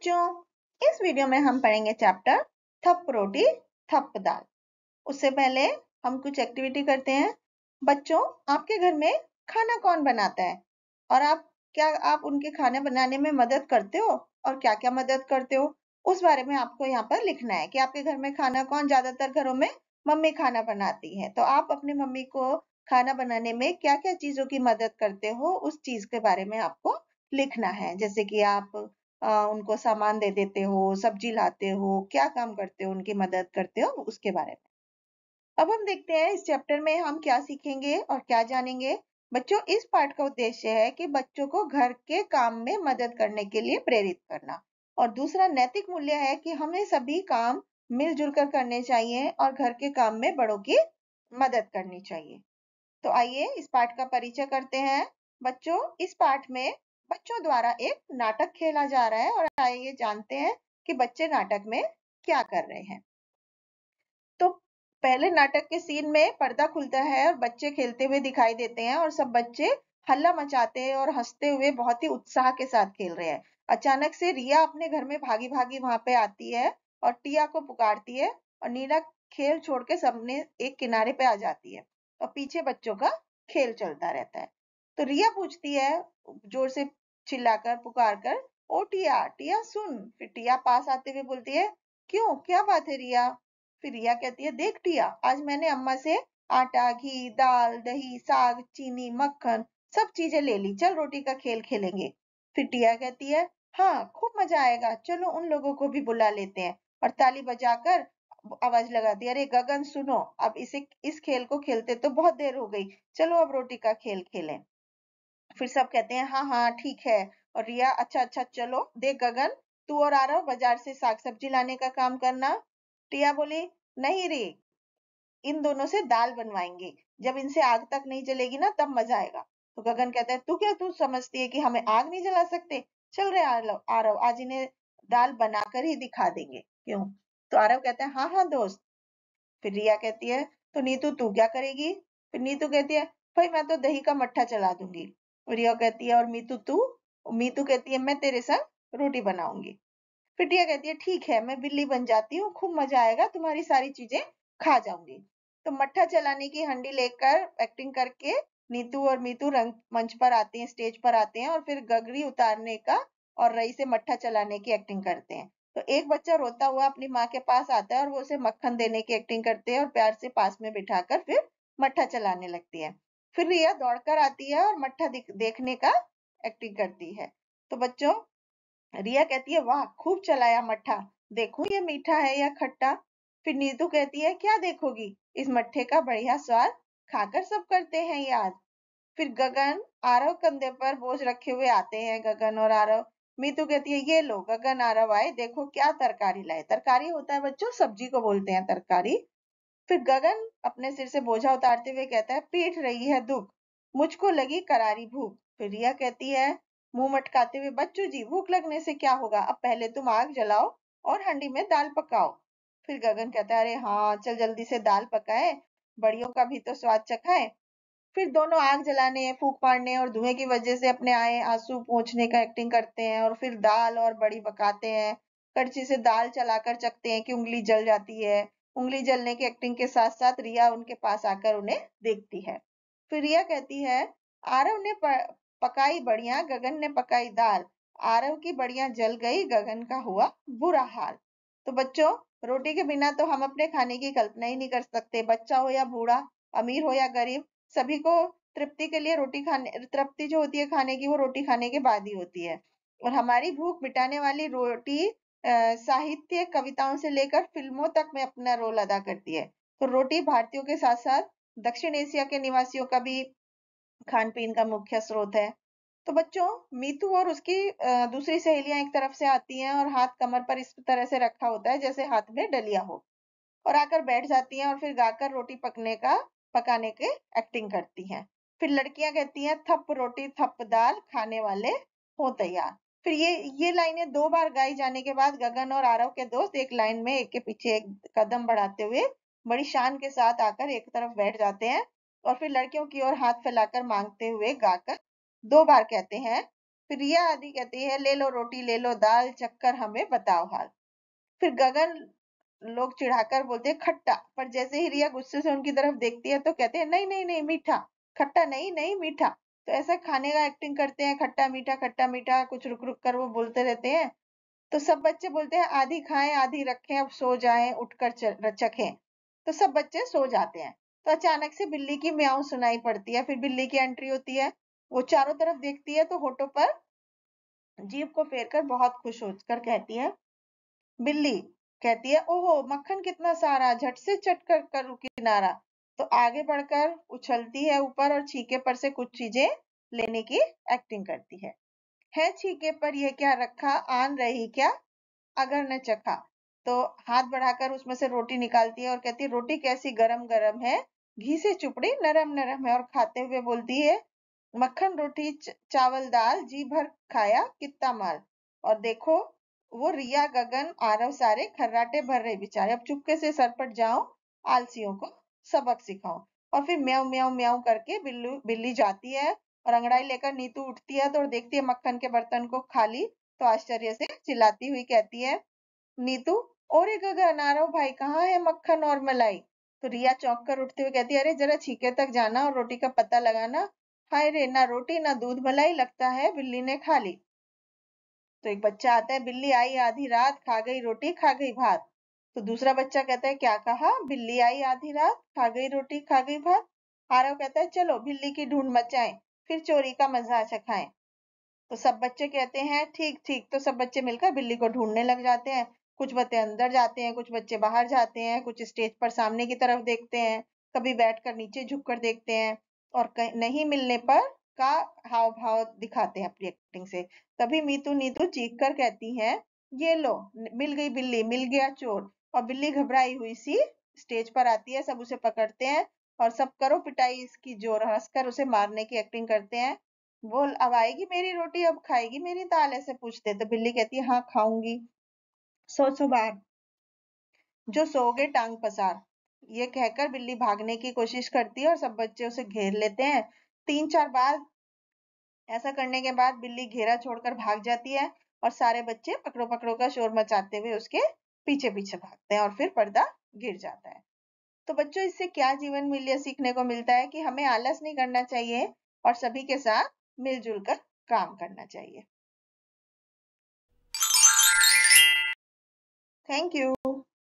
बच्चों, इस वीडियो में हम पढ़ेंगे चैप्टर थप रोटी थप दाल। उससे पहले हम कुछ एक्टिविटी करते हैं। बच्चों, आपके घर में खाना कौन बनाता है और आप उनके खाना बनाने में मदद करते हो और क्या क्या मदद करते हो, उस बारे में आपको यहाँ पर लिखना है कि आपके घर में खाना कौन, ज्यादातर घरों में मम्मी खाना बनाती है, तो आप अपनी मम्मी को खाना बनाने में क्या क्या चीजों की मदद करते हो उस चीज के बारे में आपको लिखना है। जैसे कि आप उनको सामान दे देते हो, सब्जी लाते हो, क्या काम करते हो, उनकी मदद करते हो, उसके बारे में। अब हम देखते हैं इस चैप्टर में हम क्या सीखेंगे और क्या जानेंगे। बच्चों, इस पाठ का उद्देश्य है कि बच्चों को घर के काम में मदद करने के लिए प्रेरित करना, और दूसरा नैतिक मूल्य है कि हमें सभी काम मिलजुल कर करने चाहिए और घर के काम में बड़ों की मदद करनी चाहिए। तो आइए इस पाठ का परिचय करते हैं। बच्चों, इस पाठ में बच्चों द्वारा एक नाटक खेला जा रहा है और आइए जानते हैं कि बच्चे नाटक में क्या कर रहे हैं। तो पहले नाटक के सीन में पर्दा खुलता है और बच्चे खेलते हुए दिखाई देते हैं और सब बच्चे हल्ला मचाते हैं और हंसते हुए बहुत ही उत्साह के साथ खेल रहे हैं। अचानक से रिया अपने घर में भागी भागी वहां पे आती है और टिया को पुकारती है और नीला खेल छोड़ के सबने एक किनारे पे आ जाती है और पीछे बच्चों का खेल चलता रहता है। तो रिया पूछती है जोर से चिल्लाकर पुकार कर, ओ टिया टिया सुन। फिर टिया पास आते हुए बोलती है, क्यों, क्या बात है रिया। फिर रिया कहती है, देख टिया, आज मैंने अम्मा से आटा, घी, दाल, दही, साग, चीनी, मक्खन सब चीजें ले ली, चल रोटी का खेल खेलेंगे। फिर टिया कहती है, हाँ खूब मजा आएगा, चलो उन लोगों को भी बुला लेते हैं, और ताली बजाकर आवाज लगाती है, अरे गगन सुनो, अब इस खेल को खेलते तो बहुत देर हो गई, चलो अब रोटी का खेल खेलें। फिर सब कहते हैं, हाँ हाँ ठीक है। और रिया, अच्छा अच्छा चलो, देख गगन, तू और आरव बाजार से साग सब्जी लाने का काम करना। टिया बोली, नहीं रे, इन दोनों से दाल बनवाएंगे, जब इनसे आग तक नहीं जलेगी ना तब मजा आएगा। तो गगन कहता है, तू समझती है कि हमें आग नहीं जला सकते, चल रहे आरव आरव, आज इन्हें दाल बनाकर ही दिखा देंगे, क्यों। तो आरव कहता है, हाँ हाँ दोस्त। फिर रिया कहती है, तो नीतू तू क्या करेगी। फिर नीतू कहती है, भाई मैं तो दही का मट्ठा चला दूंगी। रिया कहती है, और मीतू कहती है, मैं तेरे संग रोटी बनाऊंगी। फिर टिया कहती है, ठीक है, मैं बिल्ली बन जाती हूँ, खूब मजा आएगा, तुम्हारी सारी चीजें खा जाऊंगी। तो मट्ठा चलाने की हंडी लेकर एक्टिंग करके नीतू और मीतू रंग मंच पर आते हैं, स्टेज पर आते हैं, और फिर गगरी उतारने का और रई से मट्ठा चलाने की एक्टिंग करते हैं। तो एक बच्चा रोता हुआ अपनी माँ के पास आता है और वो उसे मक्खन देने की एक्टिंग करते हैं और प्यार से पास में बिठाकर फिर मट्ठा चलाने लगती है। फिर रिया दौड़कर आती है और मट्ठा देखने का एक्टिंग करती है। तो बच्चों, रिया कहती है, वाह खूब चलाया मट्ठा, देखूं ये मीठा है या खट्टा। फिर नीतू कहती है, क्या देखोगी, इस मट्ठे का बढ़िया स्वाद खाकर सब करते हैं याद। फिर गगन आरव कंधे पर बोझ रखे हुए आते हैं, गगन और आरव। मीतू कहती है, ये लो गगन आरव आए, देखो क्या तरकारी लाए। तरकारी होता है बच्चों, सब्जी को बोलते हैं तरकारी। फिर गगन अपने सिर से बोझा उतारते हुए कहता है, पीट रही है दुख, मुझको लगी करारी भूख। फिर रिया कहती है मुंह मटकाते हुए, बच्चू जी भूख लगने से क्या होगा, अब पहले तुम आग जलाओ और हंडी में दाल पकाओ। फिर गगन कहता है, अरे हाँ चल जल्दी से दाल पकाए, बड़ियों का भी तो स्वाद चखाए। फिर दोनों आग जलाने, फूंक मारने और धुएं की वजह से अपने आए आंसू पोंछने का एक्टिंग करते हैं, और फिर दाल और बड़ी पकाते हैं। कड़छी से दाल चलाकर चखते हैं कि उंगली जल जाती है। उंगली जलने की एक्टिंग के साथ साथ रिया उनके पास आकर उन्हें देखती है। फिर रिया कहती है, आरव ने पकाई बढ़िया, गगन ने पकाई दाल, आरव की बढ़िया जल गई, गगन का हुआ बुरा हाल। तो बच्चों, रोटी के बिना तो हम अपने खाने की कल्पना ही नहीं कर सकते, बच्चा हो या बूढ़ा, अमीर हो या गरीब, सभी को तृप्ति के लिए रोटी खाने, तृप्ति जो होती है खाने की, वो रोटी खाने के बाद ही होती है। और हमारी भूख मिटाने वाली रोटी साहित्य, कविताओं से लेकर फिल्मों तक में अपना रोल अदा करती है। तो रोटी भारतीयों के साथ साथ दक्षिण एशिया के निवासियों का भी खान पीन का मुख्य स्रोत है। तो बच्चों, मीतू और उसकी दूसरी सहेलियां एक तरफ से आती हैं और हाथ कमर पर इस तरह से रखा होता है जैसे हाथ में डलिया हो, और आकर बैठ जाती हैं और फिर गाकर रोटी पकाने के एक्टिंग करती हैं। फिर लड़कियां कहती हैं, थप रोटी थप दाल, खाने वाले हो तैयार। फिर ये लाइनें दो बार गाई जाने के बाद गगन और आरव के दोस्त एक लाइन में एक के पीछे एक कदम बढ़ाते हुए बड़ी शान के साथ आकर एक तरफ बैठ जाते हैं और फिर लड़कियों की ओर हाथ फैलाकर मांगते हुए गाकर दो बार कहते हैं, फिर रिया आदि कहती है ले लो रोटी ले लो दाल, चक्कर हमें बताओ हाल। फिर गगन लोग चिढ़ाकर बोलते हैं खट्टा, पर जैसे ही रिया गुस्से से उनकी तरफ देखती है तो कहते हैं नहीं नहीं नहीं मीठा, खट्टा नहीं नहीं मीठा। तो ऐसा खाने का एक्टिंग करते हैं, खट्टा मीठा, कुछ रुक रुक कर वो बोलते रहते हैं। तो सब बच्चे बोलते हैं आधी खाएं आधी रखें, अब सो जाएं उठकर चखें। तो सब बच्चे सो जाते हैं। तो अचानक से बिल्ली की म्याऊं सुनाई पड़ती है। फिर बिल्ली की एंट्री होती है। वो चारों तरफ देखती है तो होठों पर जीभ को फेरकर बहुत खुश होकर कहती है, बिल्ली कहती है ओहो मक्खन कितना सारा, झट से चट कर करूं किनारा। तो आगे बढ़कर उछलती है ऊपर और छीके पर से कुछ चीजें लेने की एक्टिंग करती है छीके पर यह क्या रखा, आन रही क्या अगर न चखा। तो हाथ बढ़ाकर उसमें से रोटी निकालती है और कहती है रोटी कैसी गरम गरम है, घी से चुपड़ी नरम नरम है। और खाते हुए बोलती है मक्खन रोटी चावल दाल, जी भर खाया कितना माल। और देखो वो रिया गगन आरव सारे खर्राटे भर रहे बेचारे, अब चुपके से सरपट जाओ आलसियों को सबक सिखाओ। और फिर म्याऊं म्याऊं म्याऊं करके बिल्ली जाती है और अंगड़ाई लेकर नीतू उठती है तो देखती है मक्खन के बर्तन को खाली। तो आश्चर्य से चिल्लाती हुई कहती है नीतू, ओरे गगन आरव भाई कहाँ है मक्खन और मलाई। तो रिया चौंक कर उठते हुए कहती है अरे जरा छीके तक जाना और रोटी का पता लगाना। हाय रे, ना रोटी ना दूध मलाई, लगता है बिल्ली ने खा ली। तो एक बच्चा आता है बिल्ली आई आधी रात, खा गई रोटी खा गई भात। तो दूसरा बच्चा कहता है क्या कहा, बिल्ली आई आधी रात खा गई रोटी खा गई भात। आरव कहता है चलो बिल्ली की ढूंढ मचाएं, फिर चोरी का मजा चखाएं। तो सब बच्चे कहते हैं ठीक ठीक। तो सब बच्चे मिलकर बिल्ली को ढूंढने लग जाते हैं। कुछ बच्चे अंदर जाते हैं, कुछ बच्चे बाहर जाते हैं, कुछ स्टेज पर सामने की तरफ देखते हैं, कभी बैठकर नीचे झुककर देखते हैं और नहीं मिलने पर का हाव भाव दिखाते हैं अपनी एक्टिंग से। तभी मीतू नीतू चीख कर कहती हैं ये लो मिल गई बिल्ली, मिल गया चोर। और बिल्ली घबराई हुई सी स्टेज पर आती है, सब उसे पकड़ते हैं और सब करो पिटाई इसकी जोर, हंसकर उसे मारने की एक्टिंग करते हैं। बोल अब आएगी मेरी रोटी, अब खाएगी मेरी दाल, ऐसे पूछते। तो बिल्ली कहती है हाँ खाऊंगी, सो सो बार जो सोओगे टांग पसार। ये कहकर बिल्ली भागने की कोशिश करती है और सब बच्चे उसे घेर लेते हैं। 3-4 बार ऐसा करने के बाद बिल्ली घेरा छोड़कर भाग जाती है और सारे बच्चे पकड़ो पकड़ो का शोर मचाते हुए उसके पीछे पीछे भागते हैं और फिर पर्दा गिर जाता है। तो बच्चों इससे क्या जीवन मूल्य सीखने को मिलता है कि हमें आलस नहीं करना चाहिए और सभी के साथ मिलजुल कर काम करना चाहिए। Thank you.